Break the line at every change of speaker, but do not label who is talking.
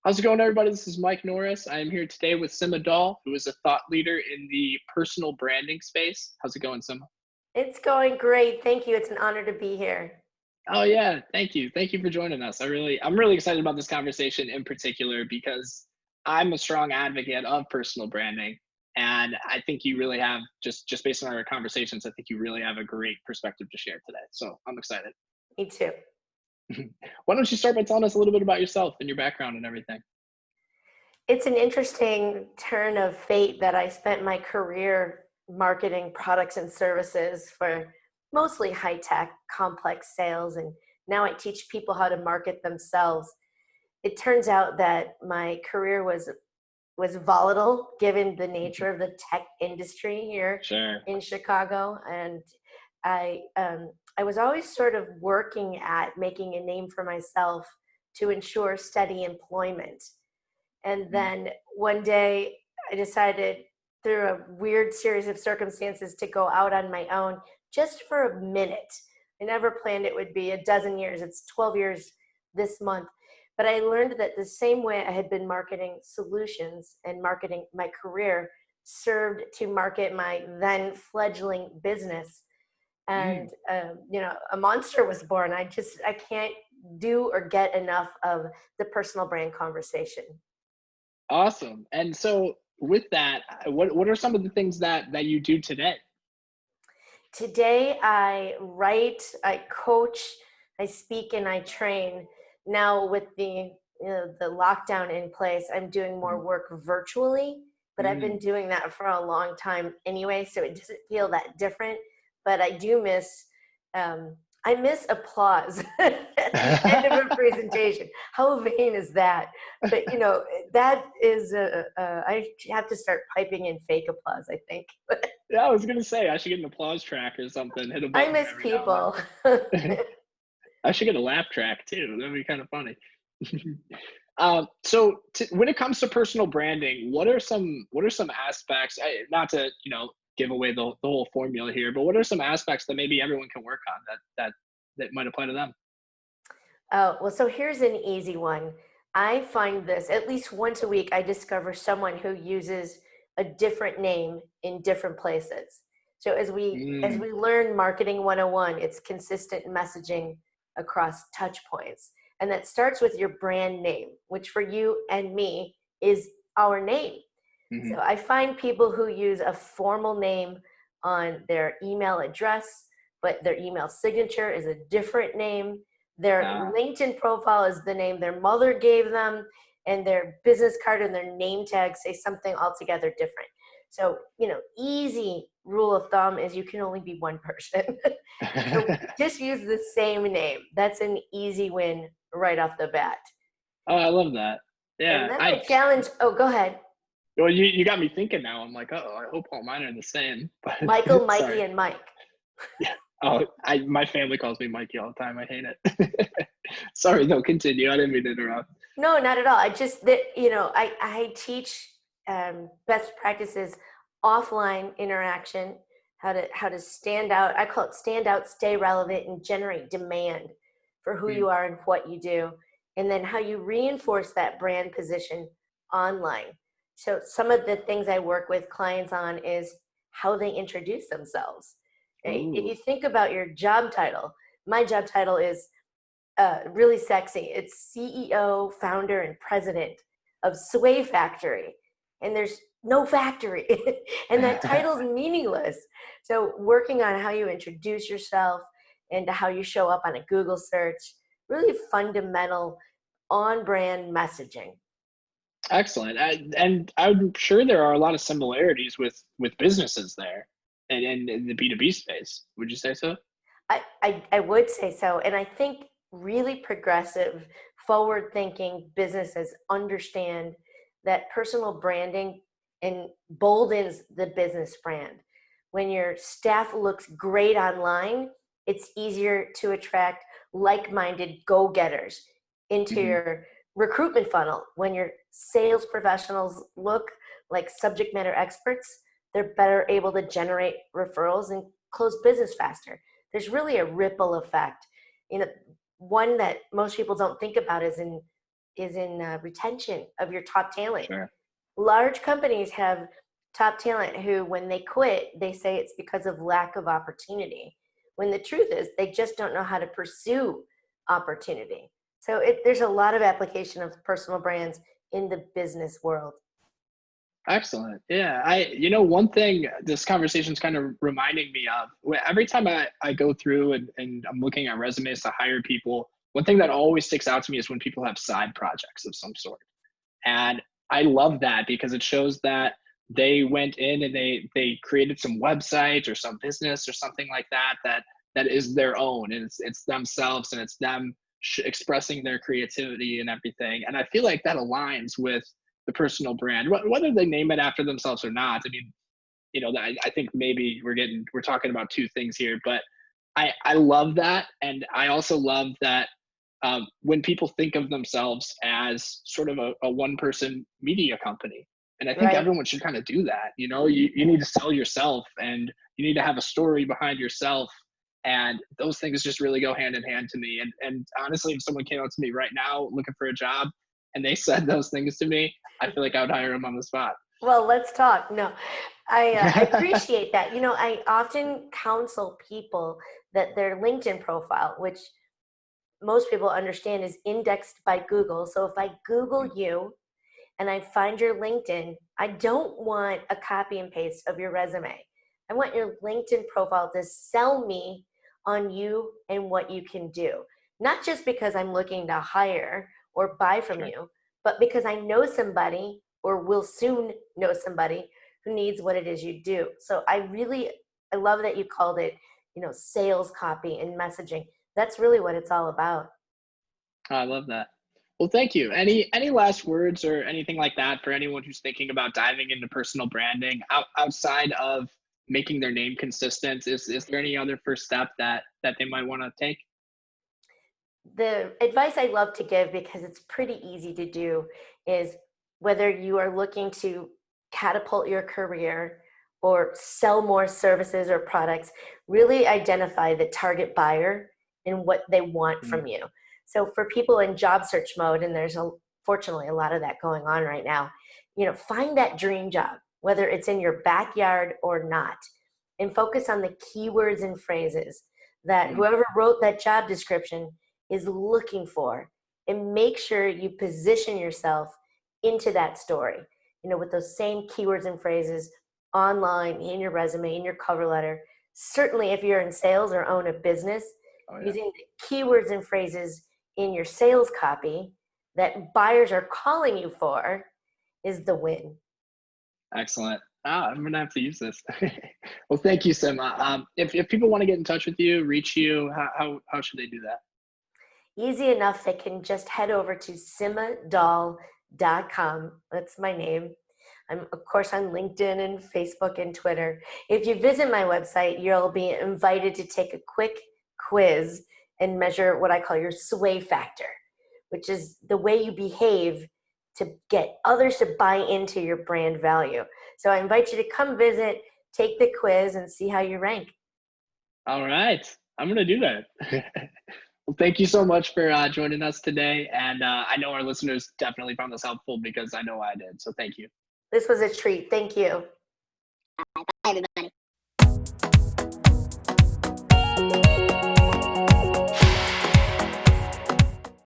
How's it going, everybody? This is Mike Norris. I am here today with Sima Dahl, who is a thought leader in the personal branding space. How's it going, Sima?
It's going great. Thank you. It's an honor to be here.
Oh yeah, thank you. Thank you for joining us. I'm really excited about this conversation in particular because I'm a strong advocate of personal branding, and I think you really have just based on our conversations, I think you really have a great perspective to share today. So I'm excited.
Me too.
Why don't you start by telling us a little bit about yourself and your background and everything?
It's an interesting turn of fate that I spent my career marketing products and services for mostly high-tech, complex sales, and now I teach people how to market themselves. It turns out that my career was volatile given the nature of the tech industry here
Sure.
in Chicago, and I I was always sort of working at making a name for myself to ensure steady employment. And then one day I decided through a weird series of circumstances to go out on my own just for a minute. I never planned it would be a dozen years. It's 12 years this month. But I learned that the same way I had been marketing solutions and marketing my career served to market my then fledgling business. And,
Mm,
a monster was born. I can't do or get enough of the personal brand conversation.
awesome. And so with that, what are some of the things that you do today?
Today, I write, I coach, I speak, and I train. Now, with the lockdown in place, I'm doing more work virtually, but I've been
Mm.
doing that for a long time anyway, so it doesn't feel that different. But I do miss, I miss applause at the end of a presentation. How vain is that? But that is I have to start piping in fake applause, I think.
Yeah, I was gonna say I should get an applause track or something. Hit a
I
button
miss
every now
people.
and then. I should get a laugh track too. That'd be kind of funny. When it comes to personal branding, what are some aspects? Not to give away the whole formula here, but what are some aspects that maybe everyone can work on that might apply to them?
Oh, well, so here's an easy one. I find this at least once a week, I discover someone who uses a different name in different places. So as
Mm,
we learn marketing 101, it's consistent messaging across touch points. And that starts with your brand name, which for you and me is our name. So
mhm.
I find people who use a formal name on their email address, but their email signature is a different name. Their
Ah,
LinkedIn profile is the name their mother gave them, and their business card and their name tag say something altogether different. So, easy rule of thumb is you can only be one person. So just use the same name. That's an easy win right off the bat.
oh, I love that.
And
Yeah,
then I challenge, oh, go ahead.
well, you got me thinking now. I'm like, oh, I hope all mine are the same.
Michael,
But
Mikey,
sorry.
and Mike.
Yeah. Oh, my family calls me Mikey all the time. I hate it. Sorry, no, continue. I didn't mean to interrupt.
No, not at all. I just that I teach best practices, offline interaction, how to stand out. I call it stand out, stay relevant, and generate demand for who
Mm,
you are and what you do, and then how you reinforce that brand position online. So some of the things I work with clients on is how they introduce themselves. Right? If
ooh.
you think about your job title, my job title is really sexy. It's CEO, founder, and president of Sway Factory. And there's no factory. And that title's meaningless. So working on how you introduce yourself and how you show up on a Google search, really fundamental on-brand messaging.
Excellent. And I'm sure there are a lot of similarities with businesses there and in the B2B space. Would you say so?
I would say so. And I think really progressive, forward thinking businesses understand that personal branding emboldens the business brand. When your staff looks great online, it's easier to attract like minded go getters into
Hmm.
your recruitment funnel. When your sales professionals look like subject matter experts, they're better able to generate referrals and close business faster. There's really a ripple effect. One that most people don't think about is in retention of your top talent.
Sure.
Large companies have top talent who, when they quit, they say it's because of lack of opportunity, when the truth is they just don't know how to pursue opportunity. So there's a lot of application of personal brands in the business world.
Excellent. Yeah. One thing this conversation is kind of reminding me of, every time I go through and I'm looking at resumes to hire people, one thing that always sticks out to me is when people have side projects of some sort. And I love that because it shows that they went in and they created some website or some business or something like that is their own, and it's themselves, and it's them expressing their creativity and everything. And I feel like that aligns with the personal brand, whether they name it after themselves or not. I mean, I think maybe we're talking about two things here, but I love that. And I also love that when people think of themselves as sort of a one-person media company. And I think
Right.
everyone should kind of do that. You need to sell yourself, and you need to have a story behind yourself. And those things just really go hand in hand to me. And honestly, if someone came up to me right now looking for a job and they said those things to me, I feel like I would hire them on the spot.
Well, let's talk. No, I appreciate that. I often counsel people that their LinkedIn profile, which most people understand is indexed by Google. So if I Google you and I find your LinkedIn, I don't want a copy and paste of your resume. I want your LinkedIn profile to sell me on you and what you can do. Not just because I'm looking to hire or buy from
Sure.
you, but because I know somebody or will soon know somebody who needs what it is you do. So I love that you called it, sales copy and messaging. That's really what it's all about.
I love that. Well, thank you. Any last words or anything like that for anyone who's thinking about diving into personal branding outside of making their name consistent? Is there any other first step that they might want to take?
The advice I love to give, because it's pretty easy to do, is whether you are looking to catapult your career or sell more services or products, really identify the target buyer and what they want
Mm.
from you. So for people in job search mode, and there's fortunately a lot of that going on right now, find that dream job, whether it's in your backyard or not, and focus on the keywords and phrases that
Mm.
whoever wrote that job description is looking for, and make sure you position yourself into that story, with those same keywords and phrases online, in your resume, in your cover letter. Certainly if you're in sales or own a business,
Oh yeah.
using the keywords and phrases in your sales copy that buyers are calling you for is the win.
Excellent. I'm gonna have to use this. Well, thank you, Sima. If people want to get in touch with you, reach you, how should they do that?
Easy enough. They can just head over to simadahl.com. That's my name. I'm, of course, on LinkedIn and Facebook and Twitter. If you visit my website, you'll be invited to take a quick quiz and measure what I call your sway factor, which is the way you behave to get others to buy into your brand value. So I invite you to come visit, take the quiz, and see how you rank.
All right, I'm gonna do that. Well, thank you so much for joining us today, and I know our listeners definitely found this helpful because I know I did. So thank you.
This was a treat. Thank you.
Bye, everybody.